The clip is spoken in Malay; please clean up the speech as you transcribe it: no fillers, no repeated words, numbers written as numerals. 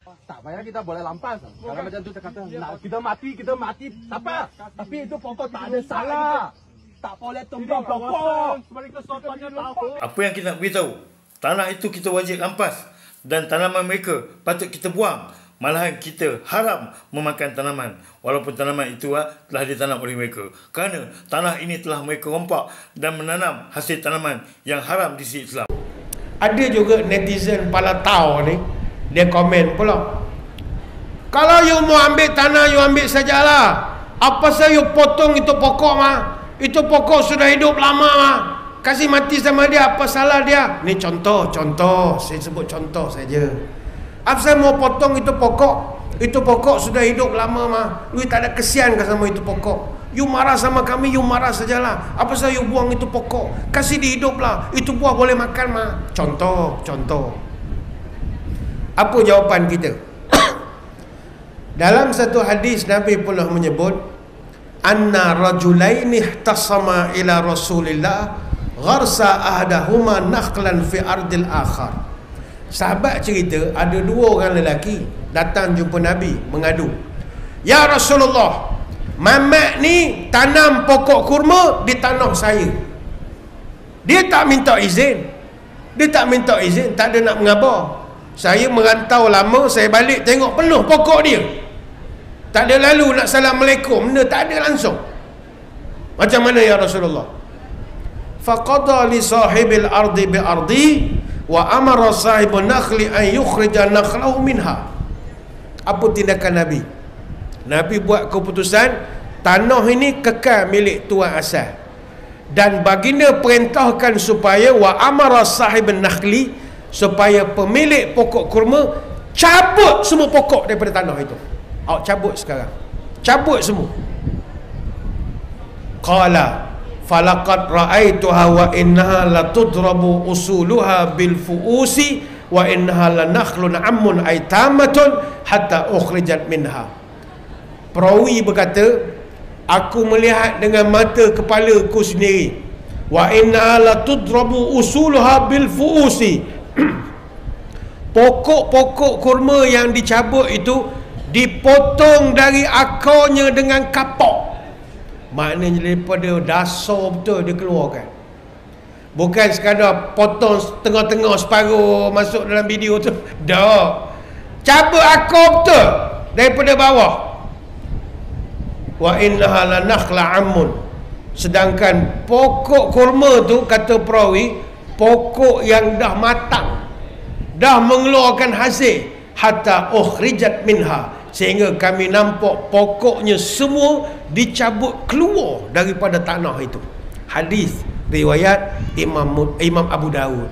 Tak payah kita boleh lampas. Kalau macam tu kata, kita mati, tak apa. Tapi itu pokok tak ada salah. Tak boleh tumbang pokok. Apa yang kita nak beritahu, tanah itu kita wajib lampas dan tanaman mereka patut kita buang. Malahan kita haram memakan tanaman walaupun tanaman itu telah ditanam oleh mereka. Kerana tanah ini telah mereka rompak dan menanam hasil tanaman yang haram di sisi Islam. Ada juga netizen pala tau ni, dia komen pula, kalau you mau ambil tanah, you ambil sajalah. Apa saya you potong itu pokok mah? Itu pokok sudah hidup lama mah. Kasih mati sama dia, apa salah dia? Ni contoh, saya sebut contoh saja. Apa saya mau potong itu pokok? Itu pokok sudah hidup lama mah. Lu tak ada kesian ke sama itu pokok? You marah sama kami, you marah sajalah. Apa saya you buang itu pokok? Kasih dihiduplah. Itu buah boleh makan mah. Contoh. Apa jawapan kita? Dalam satu hadis Nabi pernah menyebut, anna rajulaini ihtasama ila Rasulillah gharsa ahdahuma nakhlan fi ardil akhar. Sahabat cerita, ada dua orang lelaki datang jumpa Nabi mengadu, ya Rasulullah, Mamat ni tanam pokok kurma di tanah saya. Dia tak minta izin, tak ada nak mengabar. Saya merantau lama, saya balik tengok penuh pokok dia. Tak ada lalu nak Assalamualaikum, benda tak ada langsung. Macam mana ya Rasulullah? Faqada li sahibil ardi bi ardi wa amara sahibun nakhli an yukhrija nakhlahu minha. Apa tindakan Nabi? Nabi buat keputusan, tanah ini kekal milik tuan asal. Dan baginda perintahkan supaya wa amara sahibun nakhli, supaya pemilik pokok kurma cabut semua pokok daripada tanah itu. Awak cabut sekarang. Cabut semua. Qala falaqad ra'aituha wa innaha latudrabu usuluha bil fuusi wa innaha lanakhlun ammun aitamatun hatta ukhrijat minha. Perawi berkata, aku melihat dengan mata kepalaku sendiri, wa innaha latudrabu usuluha bil fuusi. Pokok-pokok kurma yang dicabut itu dipotong dari akarnya dengan kapak. Maknanya daripada dasar betul dia keluarkan. Bukan sekadar potong tengah-tengah separuh masuk dalam video tu. Dah. Cabut akar betul daripada bawah. Wa innaha lanakhla ammun. Sedangkan pokok kurma tu, kata perawi, pokok yang dah matang, dah mengeluarkan hasil, hatta ukhrijat minha, sehingga kami nampak pokoknya semua dicabut keluar daripada tanah itu. Hadis riwayat Imam Abu Dawud.